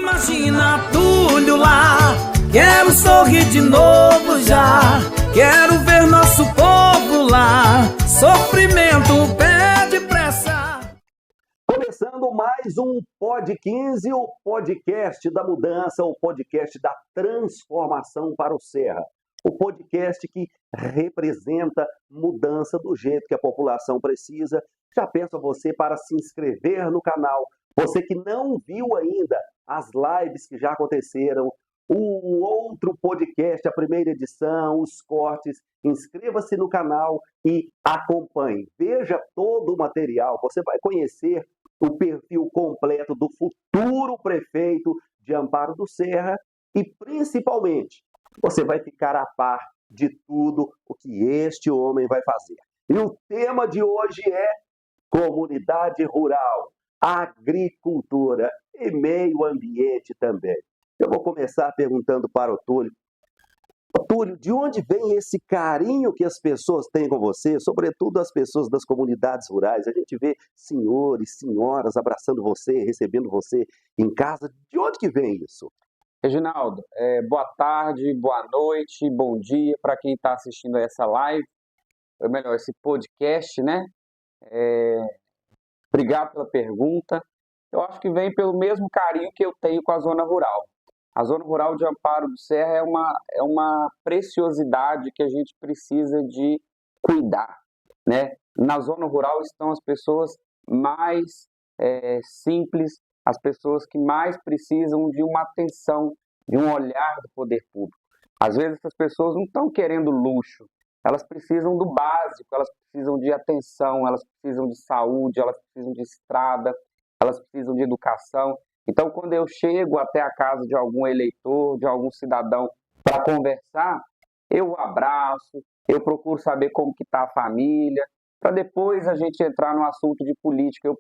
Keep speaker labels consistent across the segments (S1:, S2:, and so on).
S1: Imagina Túlio lá, quero sorrir de novo já, quero ver nosso povo lá, sofrimento pede pressa.
S2: Começando mais um Pod 15, o podcast da mudança, o podcast da transformação para o Serra. O podcast que representa mudança do jeito que a população precisa. Já peço a você para se inscrever no canal. Você que não viu ainda as lives que já aconteceram, o outro podcast, a primeira edição, os cortes, inscreva-se no canal e acompanhe. Veja todo o material. Você vai conhecer o perfil completo do futuro prefeito de Amparo do Serra e, principalmente, você vai ficar a par de tudo o que este homem vai fazer. E o tema de hoje é comunidade rural, agricultura e meio ambiente também. Eu vou começar perguntando para o Túlio. Túlio, de onde vem esse carinho que as pessoas têm com você, sobretudo as pessoas das comunidades rurais? A gente vê senhores, senhoras abraçando você, recebendo você em casa. De onde que vem isso?
S3: Reginaldo, boa tarde, boa noite, bom dia para quem está assistindo essa live, ou melhor, esse podcast, né? Obrigado pela pergunta. Eu acho que vem pelo mesmo carinho que eu tenho com a zona rural. A zona rural de Amparo do Serra é uma preciosidade que a gente precisa de cuidar, né? Na zona rural estão as pessoas mais simples, as pessoas que mais precisam de uma atenção, de um olhar do poder público. Às vezes essas pessoas não estão querendo luxo, elas precisam do básico, elas precisam de atenção, elas precisam de saúde, elas precisam de estrada, elas precisam de educação. Então, quando eu chego até a casa de algum eleitor, de algum cidadão para conversar, eu o abraço, eu procuro saber como que está a família, para depois a gente entrar no assunto de política.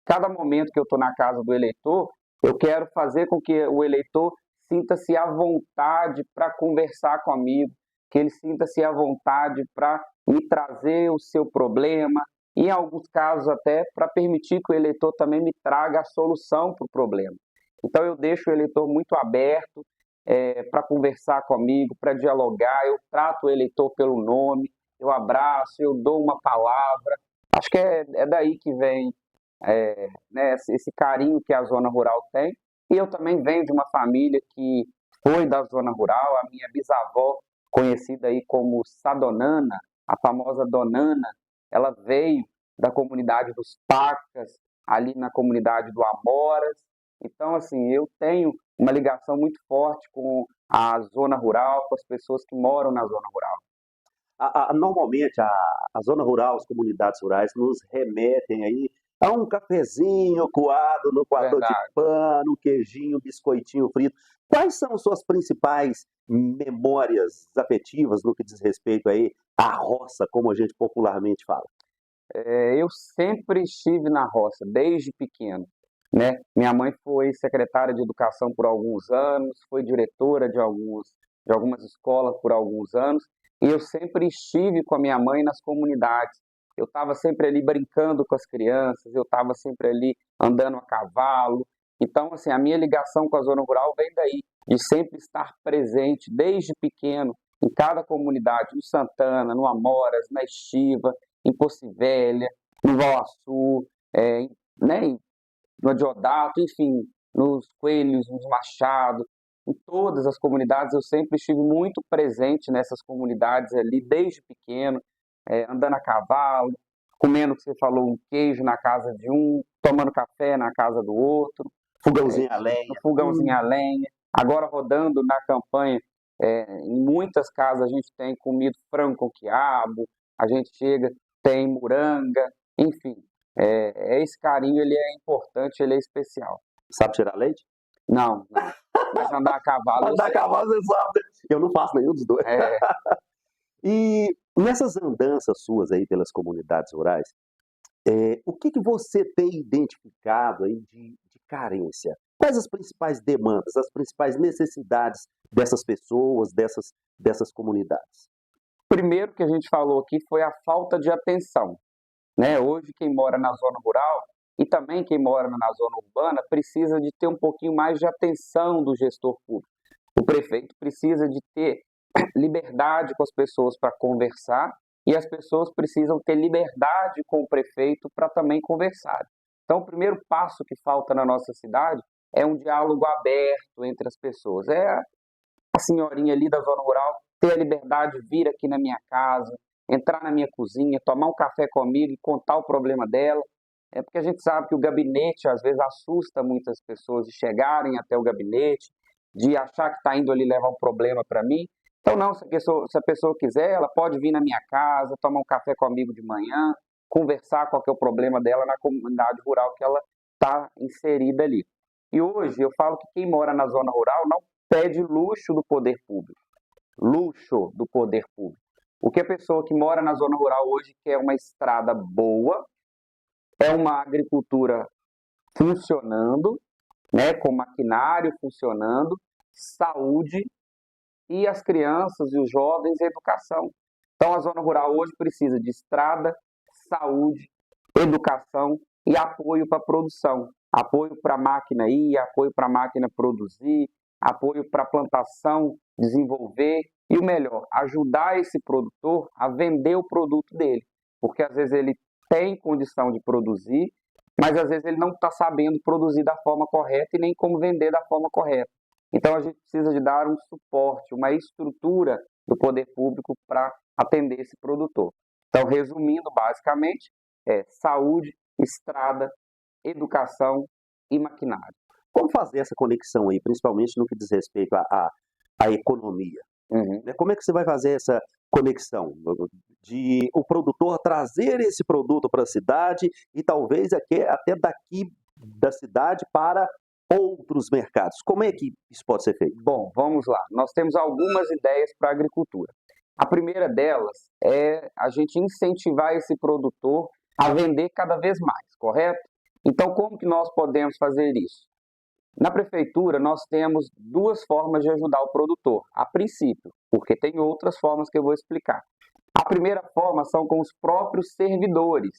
S3: Cada momento que eu estou na casa do eleitor, eu quero fazer com que o eleitor sinta-se à vontade para conversar comigo, que ele sinta-se à vontade para me trazer o seu problema, e em alguns casos até para permitir que o eleitor também me traga a solução para o problema. Então eu deixo o eleitor muito aberto para conversar comigo, para dialogar, eu trato o eleitor pelo nome, eu abraço, eu dou uma palavra. Acho que é daí que vem né, esse carinho que a zona rural tem. E eu também venho de uma família que foi da zona rural, a minha bisavó, conhecida aí como Sadonana, a famosa Donana, ela veio da comunidade dos Pacas, ali na comunidade do Amoras. Então, assim, eu tenho uma ligação muito forte com a zona rural, com as pessoas que moram na zona rural.
S2: Normalmente, a zona rural, as comunidades rurais nos remetem aí a um cafezinho coado no coador de pano, um queijinho, um biscoitinho frito. Quais são suas principais memórias afetivas no que diz respeito aí à roça, como a gente popularmente fala?
S3: Eu sempre estive na roça, desde pequeno, né? Minha mãe foi secretária de educação por alguns anos, foi diretora de algumas escolas por alguns anos, e eu sempre estive com a minha mãe nas comunidades. Eu estava sempre ali brincando com as crianças, eu estava sempre ali andando a cavalo. Então, assim, a minha ligação com a zona rural vem daí, de sempre estar presente, desde pequeno, em cada comunidade, no Santana, no Amoras, na Estiva, em Pocivelha, no Valaçu, né, no Adiodato, enfim, nos Coelhos, nos Machado, em todas as comunidades. Eu sempre estive muito presente nessas comunidades ali, desde pequeno, andando a cavalo, comendo, que você falou, um queijo na casa de um, tomando café na casa do outro.
S2: Fogãozinho a lenha.
S3: No fogãozinho a lenha. Agora rodando na campanha, em muitas casas a gente tem comido frango com quiabo, a gente chega, tem moranga, enfim. Esse carinho, ele é importante, ele é especial.
S2: Sabe tirar leite?
S3: Não. Mas andar a cavalo...
S2: Andar a cavalo, você sabe. Eu não faço nenhum dos dois. E nessas andanças suas aí pelas comunidades rurais, o que você tem identificado aí de carência? Quais as principais demandas, as principais necessidades dessas pessoas, dessas comunidades?
S3: Primeiro que a gente falou aqui foi a falta de atenção, né? Hoje quem mora na zona rural e também quem mora na zona urbana precisa de ter um pouquinho mais de atenção do gestor público. O prefeito precisa de ter liberdade com as pessoas para conversar e as pessoas precisam ter liberdade com o prefeito para também conversar. Então, o primeiro passo que falta na nossa cidade é um diálogo aberto entre as pessoas. É a senhorinha ali da zona rural ter a liberdade de vir aqui na minha casa, entrar na minha cozinha, tomar um café comigo e contar o problema dela. É porque a gente sabe que o gabinete, às vezes, assusta muitas pessoas de chegarem até o gabinete, de achar que está indo ali levar um problema para mim. Então, não, se a pessoa quiser, ela pode vir na minha casa, tomar um café comigo de manhã, conversar qual que é o problema dela na comunidade rural que ela está inserida ali. E hoje eu falo que quem mora na zona rural não pede luxo do poder público. Luxo do poder público. O que a pessoa que mora na zona rural hoje quer uma estrada boa, é uma agricultura funcionando, né, com maquinário funcionando, saúde e as crianças e os jovens educação. Então a zona rural hoje precisa de estrada, saúde, educação e apoio para a produção. Apoio para a máquina ir, apoio para a máquina produzir, apoio para a plantação desenvolver e o melhor, ajudar esse produtor a vender o produto dele. Porque às vezes ele tem condição de produzir, mas às vezes ele não está sabendo produzir da forma correta e nem como vender da forma correta. Então a gente precisa de dar um suporte, uma estrutura do poder público para atender esse produtor. Então, resumindo basicamente, é saúde, estrada, educação e maquinário.
S2: Como fazer essa conexão aí, principalmente no que diz respeito à economia?
S3: Uhum.
S2: Como é que você vai fazer essa conexão de o produtor trazer esse produto para a cidade e talvez até daqui da cidade para outros mercados? Como é que isso pode ser feito?
S3: Bom, vamos lá. Nós temos algumas ideias para a agricultura. A primeira delas é a gente incentivar esse produtor a vender cada vez mais, correto? Então, como que nós podemos fazer isso? Na prefeitura, nós temos duas formas de ajudar o produtor, a princípio, porque tem outras formas que eu vou explicar. A primeira forma são com os próprios servidores.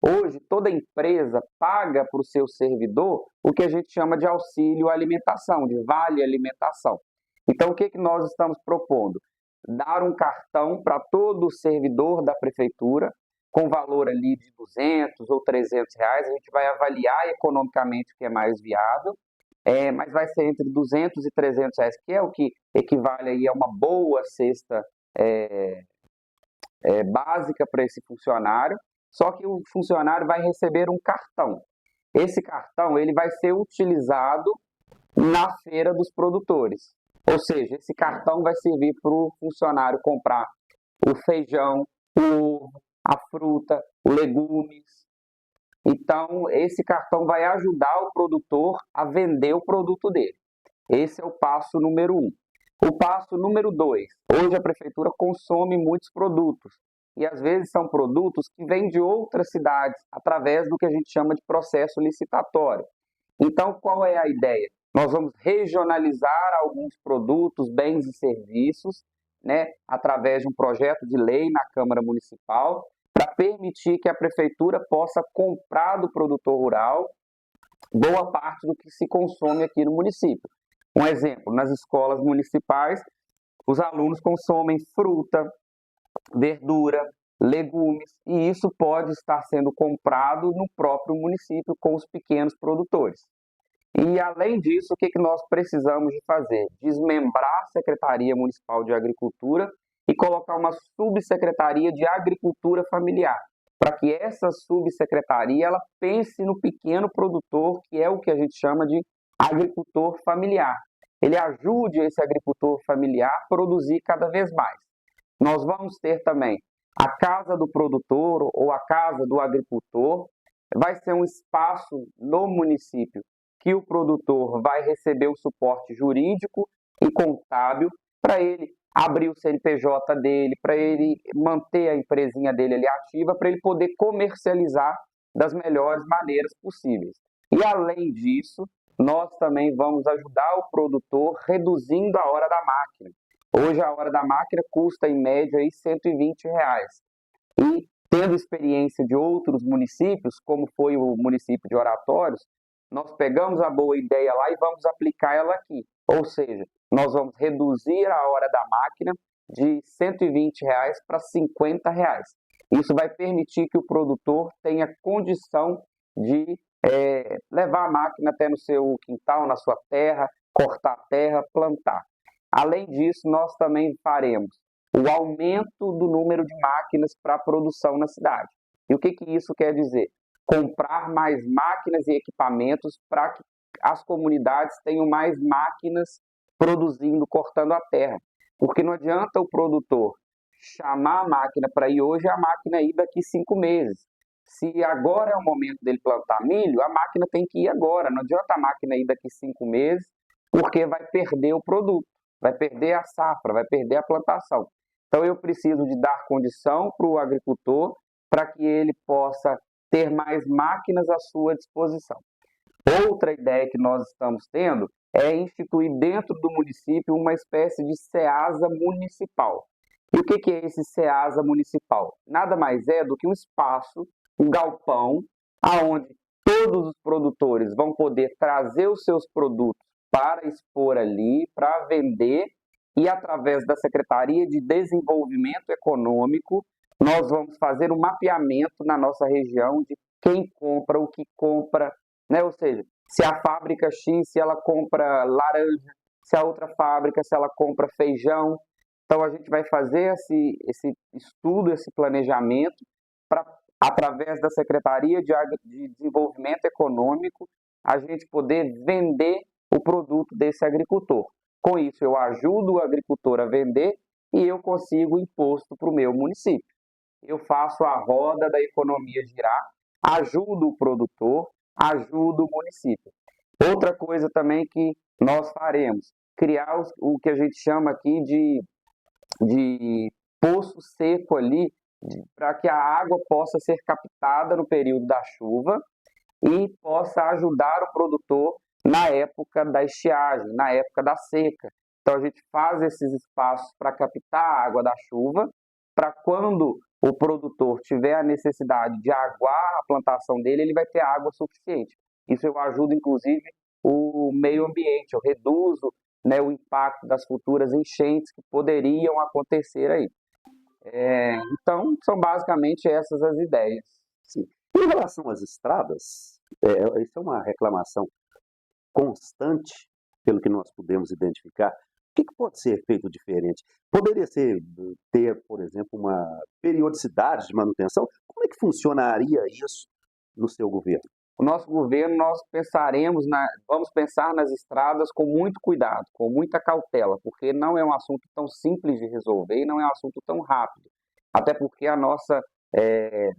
S3: Hoje, toda empresa paga para o seu servidor o que a gente chama de auxílio alimentação, de vale alimentação. Então, o que nós estamos propondo? Dar um cartão para todo servidor da prefeitura, com valor ali de 200 ou 300 reais. A gente vai avaliar economicamente o que é mais viável, mas vai ser entre 200 e 300 reais, que é o que equivale aí a uma boa cesta básica para esse funcionário. Só que o funcionário vai receber um cartão. Esse cartão ele vai ser utilizado na feira dos produtores. Ou seja, esse cartão vai servir para o funcionário comprar o feijão, o ovo, a fruta, os legumes. Então, esse cartão vai ajudar o produtor a vender o produto dele. Esse é o passo número 1. O passo número 2. Hoje a prefeitura consome muitos produtos. E às vezes são produtos que vêm de outras cidades, através do que a gente chama de processo licitatório. Então, qual é a ideia? Nós vamos regionalizar alguns produtos, bens e serviços, né, através de um projeto de lei na Câmara Municipal, para permitir que a prefeitura possa comprar do produtor rural boa parte do que se consome aqui no município. Um exemplo, nas escolas municipais, os alunos consomem fruta, verdura, legumes, e isso pode estar sendo comprado no próprio município com os pequenos produtores. E, além disso, o que nós precisamos de fazer? Desmembrar a Secretaria Municipal de Agricultura e colocar uma subsecretaria de Agricultura Familiar, para que essa subsecretaria ela pense no pequeno produtor, que é o que a gente chama de agricultor familiar. Ele ajude esse agricultor familiar a produzir cada vez mais. Nós vamos ter também a Casa do Produtor ou a Casa do Agricultor. Vai ser um espaço no município que o produtor vai receber o suporte jurídico e contábil para ele abrir o CNPJ dele, para ele manter a empresinha dele ali ativa, para ele poder comercializar das melhores maneiras possíveis. E, além disso, nós também vamos ajudar o produtor reduzindo a hora da máquina. Hoje a hora da máquina custa em média aí R$120. E tendo experiência de outros municípios, como foi o município de Oratórios, nós pegamos a boa ideia lá e vamos aplicar ela aqui. Ou seja, nós vamos reduzir a hora da máquina de R$ 120 para R$ 50. Isso vai permitir que o produtor tenha condição de levar a máquina até no seu quintal, na sua terra, cortar a terra, plantar. Além disso, nós também faremos o aumento do número de máquinas para a produção na cidade. E o que isso quer dizer? Comprar mais máquinas e equipamentos para que as comunidades tenham mais máquinas produzindo, cortando a terra. Porque não adianta o produtor chamar a máquina para ir hoje e a máquina ir daqui 5 meses. Se agora é o momento dele plantar milho, a máquina tem que ir agora. Não adianta a máquina ir daqui 5 meses, porque vai perder o produto, vai perder a safra, vai perder a plantação. Então eu preciso de dar condição para o agricultor para que ele possa ter mais máquinas à sua disposição. Outra ideia que nós estamos tendo é instituir dentro do município uma espécie de SEASA municipal. E o que é esse SEASA municipal? Nada mais é do que um espaço, um galpão, aonde todos os produtores vão poder trazer os seus produtos para expor ali, para vender, e através da Secretaria de Desenvolvimento Econômico, nós vamos fazer um mapeamento na nossa região de quem compra, o que compra, né? Ou seja, se a fábrica X, se ela compra laranja, se a outra fábrica, se ela compra feijão. Então, a gente vai fazer esse estudo, esse planejamento, para, através da Secretaria de Desenvolvimento Econômico, a gente poder vender o produto desse agricultor. Com isso, eu ajudo o agricultor a vender e eu consigo imposto para o meu município. Eu faço a roda da economia girar, ajudo o produtor, ajudo o município. Outra coisa também que nós faremos, criar o que a gente chama aqui de poço seco ali, para que a água possa ser captada no período da chuva e possa ajudar o produtor na época da estiagem, na época da seca. Então a gente faz esses espaços para captar a água da chuva, para quando o produtor tiver a necessidade de aguar a plantação dele, ele vai ter água suficiente. Isso eu ajudo, inclusive, o meio ambiente, eu reduzo, né, o impacto das futuras enchentes que poderiam acontecer aí. Então, são basicamente essas as ideias.
S2: Sim. Em relação às estradas, isso é uma reclamação constante, pelo que nós podemos identificar. O que pode ser feito diferente? Poderia ter, por exemplo, uma periodicidade de manutenção? Como é que funcionaria isso no seu governo?
S3: O nosso governo, vamos pensar nas estradas com muito cuidado, com muita cautela, porque não é um assunto tão simples de resolver e não é um assunto tão rápido. Até porque a nossa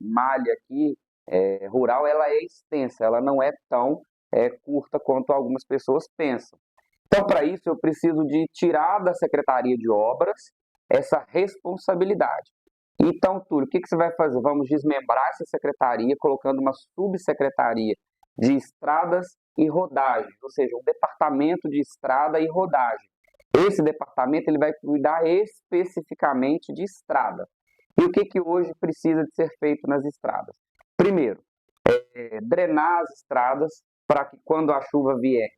S3: malha aqui, rural, ela é extensa, ela não é tão curta quanto algumas pessoas pensam. Então, para isso, eu preciso de tirar da Secretaria de Obras essa responsabilidade. Então, Túlio, o que você vai fazer? Vamos desmembrar essa secretaria, colocando uma subsecretaria de estradas e rodagem, ou seja, um departamento de estrada e rodagem. Esse departamento ele vai cuidar especificamente de estrada. E o que hoje precisa de ser feito nas estradas? Primeiro, drenar as estradas para que quando a chuva vier,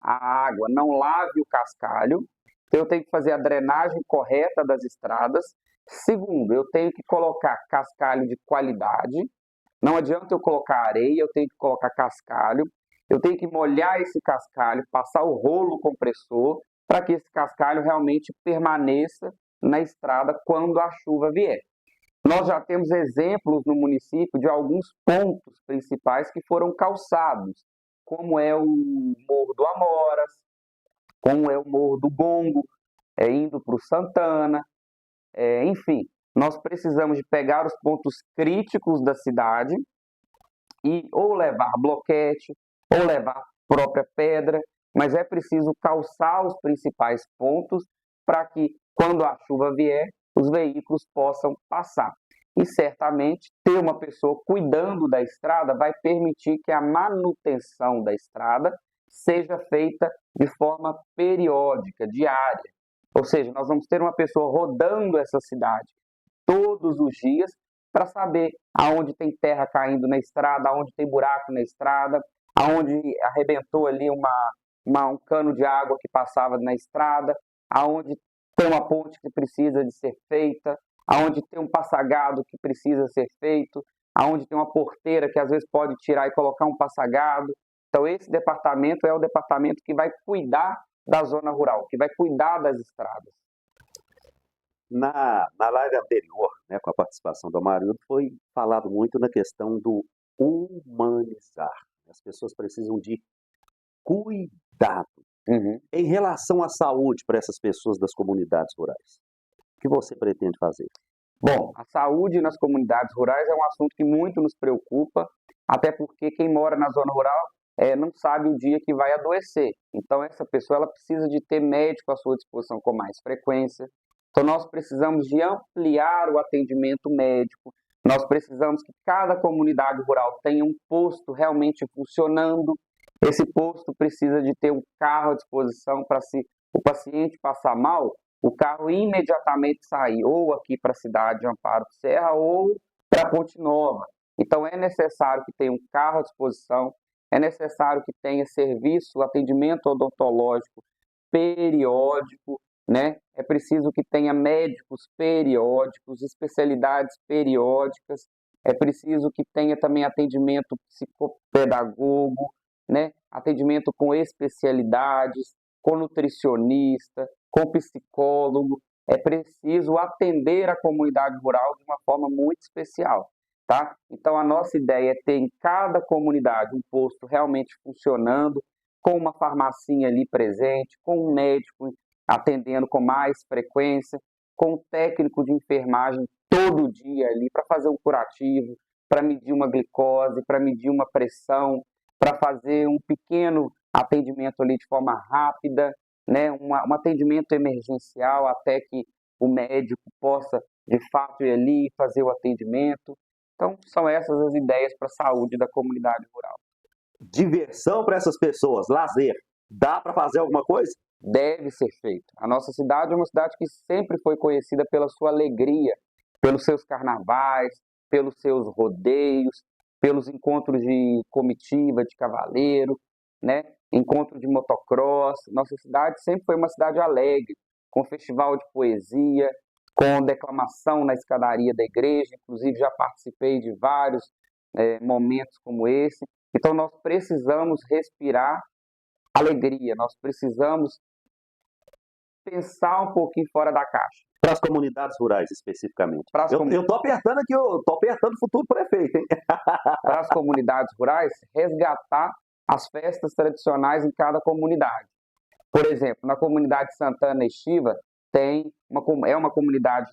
S3: a água não lave o cascalho. Então, eu tenho que fazer a drenagem correta das estradas. Segundo, eu tenho que colocar cascalho de qualidade. Não adianta eu colocar areia, eu tenho que colocar cascalho. Eu tenho que molhar esse cascalho, passar o rolo compressor, para que esse cascalho realmente permaneça na estrada quando a chuva vier. Nós já temos exemplos no município de alguns pontos principais que foram calçados, como é o Morro do Amoras, como é o Morro do Gongo, indo para o Santana. Enfim, nós precisamos de pegar os pontos críticos da cidade e ou levar bloquete, ou levar própria pedra, mas é preciso calçar os principais pontos para que, quando a chuva vier, os veículos possam passar. E certamente ter uma pessoa cuidando da estrada vai permitir que a manutenção da estrada seja feita de forma periódica, diária. Ou seja, nós vamos ter uma pessoa rodando essa cidade todos os dias para saber aonde tem terra caindo na estrada, aonde tem buraco na estrada, aonde arrebentou ali um cano de água que passava na estrada, aonde tem uma ponte que precisa de ser feita, aonde tem um passagado que precisa ser feito, aonde tem uma porteira que às vezes pode tirar e colocar um passagado. Então esse departamento é o departamento que vai cuidar da zona rural, que vai cuidar das estradas.
S2: Na live anterior, né, com a participação do Amarildo, foi falado muito na questão do humanizar. As pessoas precisam de cuidado. Em relação à saúde para essas pessoas das comunidades rurais, o que você pretende fazer?
S3: Bom, a saúde nas comunidades rurais é um assunto que muito nos preocupa, até porque quem mora na zona rural não sabe o dia que vai adoecer. Então essa pessoa ela precisa de ter médico à sua disposição com mais frequência. Então nós precisamos de ampliar o atendimento médico, nós precisamos que cada comunidade rural tenha um posto realmente funcionando. Esse posto precisa de ter um carro à disposição para, se o paciente passar mal, o carro imediatamente sair ou aqui para a cidade de Amparo de Serra ou para Ponte Nova. Então é necessário que tenha um carro à disposição, é necessário que tenha serviço, atendimento odontológico periódico, né? É preciso que tenha médicos periódicos, especialidades periódicas, é preciso que tenha também atendimento psicopedagogo, né? Atendimento com especialidades, com nutricionista, com psicólogo. É preciso atender a comunidade rural de uma forma muito especial, tá? Então a nossa ideia é ter em cada comunidade um posto realmente funcionando, com uma farmacinha ali presente, com um médico atendendo com mais frequência, com um técnico de enfermagem todo dia ali para fazer um curativo, para medir uma glicose, para medir uma pressão, para fazer um pequeno atendimento ali de forma rápida, né? Um atendimento emergencial até que o médico possa, de fato, ir ali e fazer o atendimento. Então, são essas as ideias para a saúde da comunidade rural.
S2: Diversão para essas pessoas, lazer. Dá para fazer alguma coisa?
S3: Deve ser feito. A nossa cidade é uma cidade que sempre foi conhecida pela sua alegria, pelos seus carnavais, pelos seus rodeios, pelos encontros de comitiva, de cavaleiro, né? Encontro de motocross. Nossa cidade sempre foi uma cidade alegre, com festival de poesia, com declamação na escadaria da igreja. Inclusive já participei de vários momentos como esse. Então nós precisamos respirar alegria, nós precisamos pensar um pouquinho fora da caixa.
S2: Para as comunidades rurais, especificamente. Eu estou apertando aqui, eu estou apertando o futuro prefeito, hein?
S3: Para as comunidades rurais, resgatar as festas tradicionais em cada comunidade. Por exemplo, na comunidade Santana Estiva, tem uma comunidade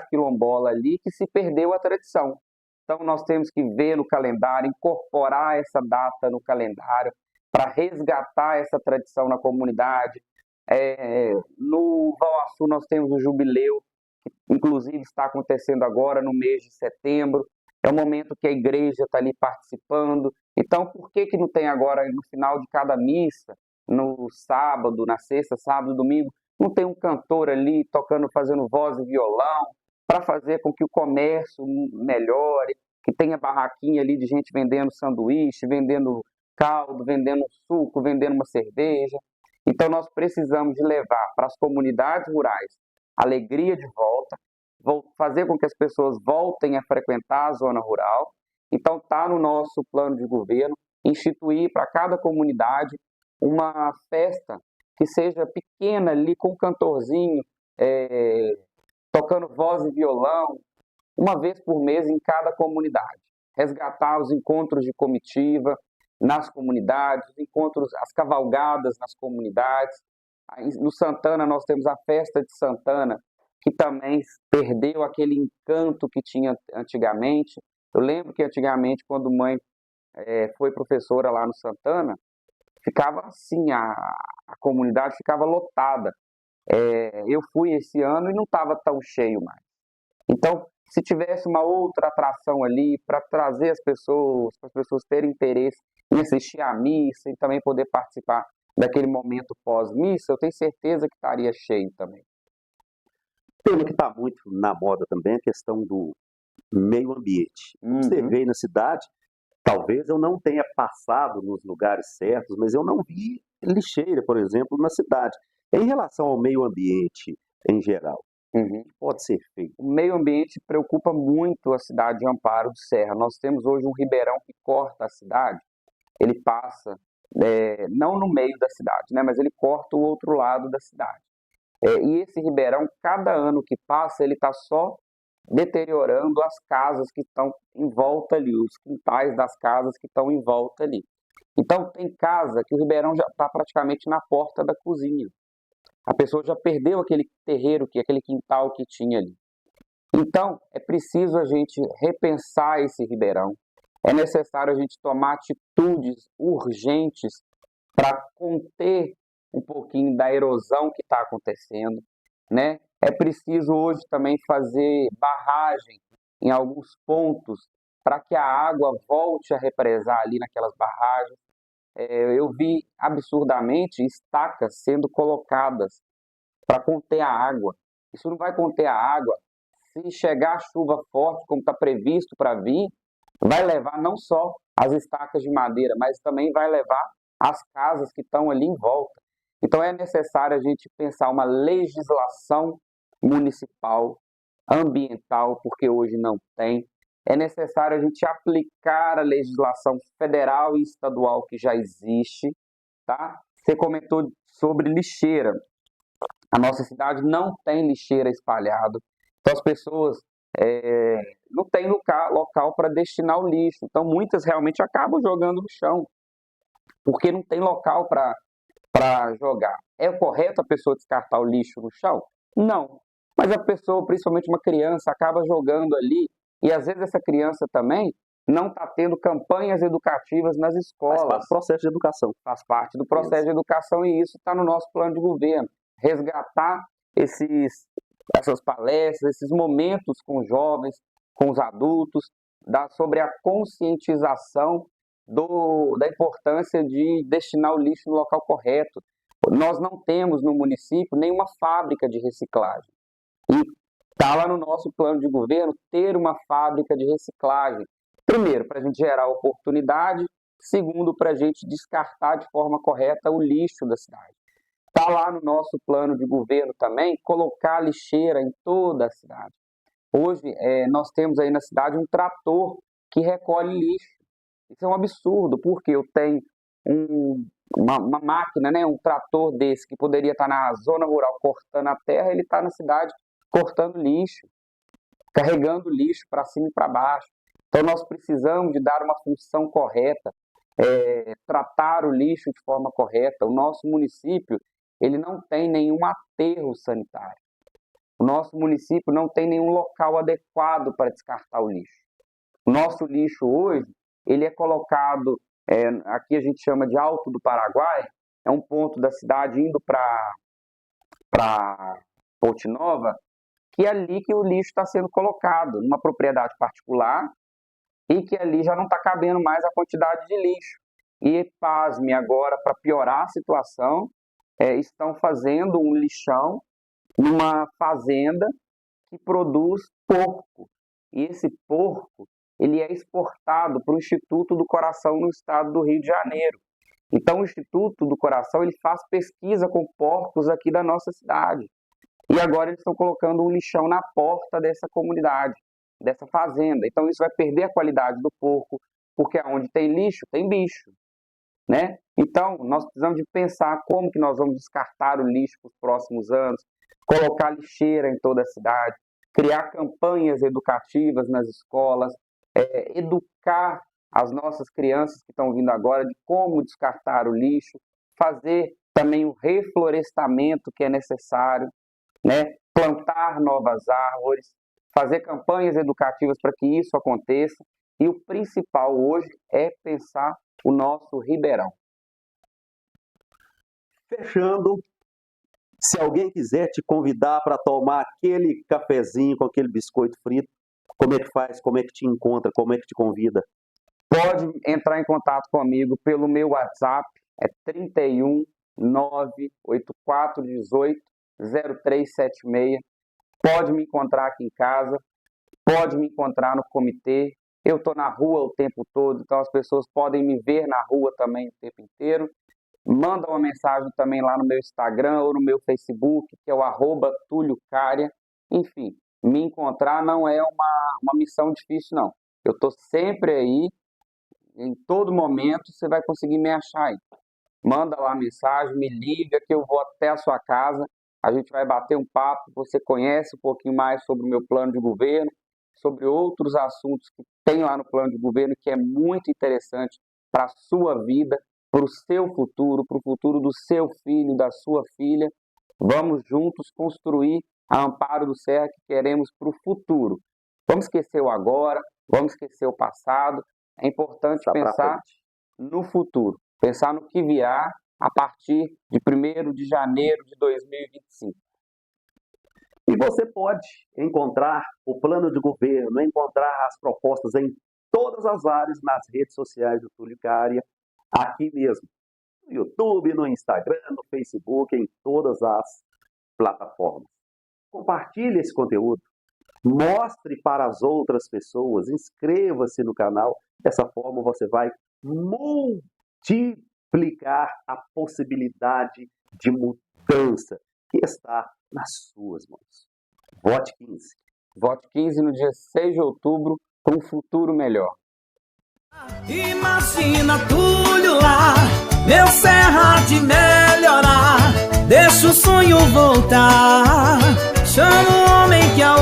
S3: quilombola ali que se perdeu a tradição. Então nós temos que ver no calendário, incorporar essa data no calendário, para resgatar essa tradição na comunidade. No Valhaçu nós temos o jubileu, que inclusive está acontecendo agora no mês de setembro. É o momento que a igreja está ali participando. Então, por que não tem agora, no final de cada missa, no sábado, na sexta, sábado, domingo, não tem um cantor ali tocando, fazendo voz e violão, para fazer com que o comércio melhore, que tenha barraquinha ali de gente vendendo sanduíche, vendendo caldo, vendendo suco, vendendo uma cerveja. Então nós precisamos de levar para as comunidades rurais alegria de volta, fazer com que as pessoas voltem a frequentar a zona rural. Então está no nosso plano de governo instituir para cada comunidade uma festa que seja pequena ali, com um cantorzinho, tocando voz e violão, uma vez por mês em cada comunidade. Resgatar os encontros de comitiva nas comunidades, os encontros, as cavalgadas nas comunidades. No Santana nós temos a festa de Santana, que também perdeu aquele encanto que tinha antigamente. Eu lembro que antigamente, quando mãe foi professora lá no Santana, ficava assim, a comunidade ficava lotada. Eu fui esse ano e não estava tão cheio mais. Então, se tivesse uma outra atração ali para trazer as pessoas terem interesse em assistir à missa e também poder participar daquele momento pós-missa, eu tenho certeza que estaria cheio também.
S2: Tema que está muito na moda também é a questão do meio ambiente. Observei na cidade, talvez eu não tenha passado nos lugares certos, mas eu não vi lixeira, por exemplo, na cidade. Em relação ao meio ambiente em geral, o que pode ser feito?
S3: O meio ambiente preocupa muito a cidade de Amparo do Serra. Nós temos hoje um ribeirão que corta a cidade. Ele passa, não no meio da cidade, né, mas ele corta o outro lado da cidade. E esse ribeirão, cada ano que passa, ele está só deteriorando as casas que estão em volta ali, os quintais das casas que estão em volta ali. Então, tem casa que o ribeirão já está praticamente na porta da cozinha. A pessoa já perdeu aquele terreiro, aquele quintal que tinha ali. Então, é preciso a gente repensar esse ribeirão. É necessário a gente tomar atitudes urgentes para conter um pouquinho da erosão que está acontecendo, né? É preciso hoje também fazer barragem em alguns pontos para que a água volte a represar ali naquelas barragens. Eu vi absurdamente estacas sendo colocadas para conter a água. Isso não vai conter a água. Se chegar a chuva forte, como está previsto para vir, vai levar não só as estacas de madeira, mas também vai levar as casas que estão ali em volta. Então é necessário a gente pensar uma legislação municipal, ambiental, porque hoje não tem. É necessário a gente aplicar a legislação federal e estadual que já existe, tá? Você comentou sobre lixeira. A nossa cidade não tem lixeira espalhada, então as pessoas não têm local para destinar o lixo. Então muitas realmente acabam jogando no chão, porque não tem local para jogar. É correto a pessoa descartar o lixo no chão? Não. Mas a pessoa, principalmente uma criança, acaba jogando ali, e às vezes essa criança também não está tendo campanhas educativas nas escolas.
S2: Faz parte do processo de educação.
S3: Faz parte do processo de educação, e isso está no nosso plano de governo. Resgatar essas palestras, esses momentos com os jovens, com os adultos, sobre a conscientização da importância de destinar o lixo no local correto. Nós não temos no município nenhuma fábrica de reciclagem. E está lá no nosso plano de governo ter uma fábrica de reciclagem. Primeiro, para a gente gerar oportunidade. Segundo, para a gente descartar de forma correta o lixo da cidade. Está lá no nosso plano de governo também colocar lixeira em toda a cidade. Hoje, nós temos aí na cidade um trator que recolhe lixo. Isso é um absurdo, porque eu tenho uma máquina, né, um trator desse que poderia estar na zona rural cortando a terra, ele está na cidade cortando lixo, carregando lixo para cima e para baixo. Então nós precisamos de dar uma função correta, tratar o lixo de forma correta. O nosso município ele não tem nenhum aterro sanitário. O nosso município não tem nenhum local adequado para descartar o lixo. O nosso lixo hoje ele é colocado, aqui a gente chama de Alto do Paraguai, é um ponto da cidade indo para Ponte Nova, que é ali que o lixo está sendo colocado, numa propriedade particular, e que ali já não está cabendo mais a quantidade de lixo. E, pasme, agora, para piorar a situação, estão fazendo um lixão numa fazenda que produz porco. E esse porco ele é exportado para o Instituto do Coração no estado do Rio de Janeiro. Então, o Instituto do Coração ele faz pesquisa com porcos aqui da nossa cidade. E agora eles estão colocando um lixão na porta dessa comunidade, dessa fazenda. Então, isso vai perder a qualidade do porco, porque onde tem lixo, tem bicho, né? Então, nós precisamos de pensar como que nós vamos descartar o lixo para os próximos anos, colocar lixeira em toda a cidade, criar campanhas educativas nas escolas, educar as nossas crianças que estão vindo agora de como descartar o lixo, fazer também o reflorestamento que é necessário, né? Plantar novas árvores, fazer campanhas educativas para que isso aconteça. E o principal hoje é pensar o nosso ribeirão.
S2: Fechando, se alguém quiser te convidar para tomar aquele cafezinho com aquele biscoito frito, como é que faz? Como é que te encontra? Como é que te convida?
S3: Pode entrar em contato comigo pelo meu WhatsApp, 31 98418 0376. Pode me encontrar aqui em casa, pode me encontrar no comitê. Eu estou na rua o tempo todo, então as pessoas podem me ver na rua também o tempo inteiro. Manda uma mensagem também lá no meu Instagram ou no meu Facebook, que é o @TúlioCária. Enfim, me encontrar não é uma missão difícil, não. Eu estou sempre aí, em todo momento você vai conseguir me achar aí. Manda lá a mensagem, me liga que eu vou até a sua casa, a gente vai bater um papo, você conhece um pouquinho mais sobre o meu plano de governo, sobre outros assuntos que tem lá no plano de governo, que é muito interessante para a sua vida, para o seu futuro, para o futuro do seu filho, da sua filha. Vamos juntos construir a Amparo do Serra que queremos para o futuro. Vamos esquecer o agora, vamos esquecer o passado. É importante pensar no futuro, pensar no que virá a partir de 1º de janeiro de 2025.
S2: E você pode encontrar o plano de governo, encontrar as propostas em todas as áreas nas redes sociais do Túlio Cária, aqui mesmo, no YouTube, no Instagram, no Facebook, em todas as plataformas. Compartilhe esse conteúdo, mostre para as outras pessoas, inscreva-se no canal, dessa forma você vai multiplicar a possibilidade de mudança que está nas suas mãos. Vote 15.
S3: Vote 15 no dia 6 de outubro para um futuro melhor.
S1: Imagina Túlio lá, meu Serra de melhorar. Deixa o sonho voltar, chama o homem que a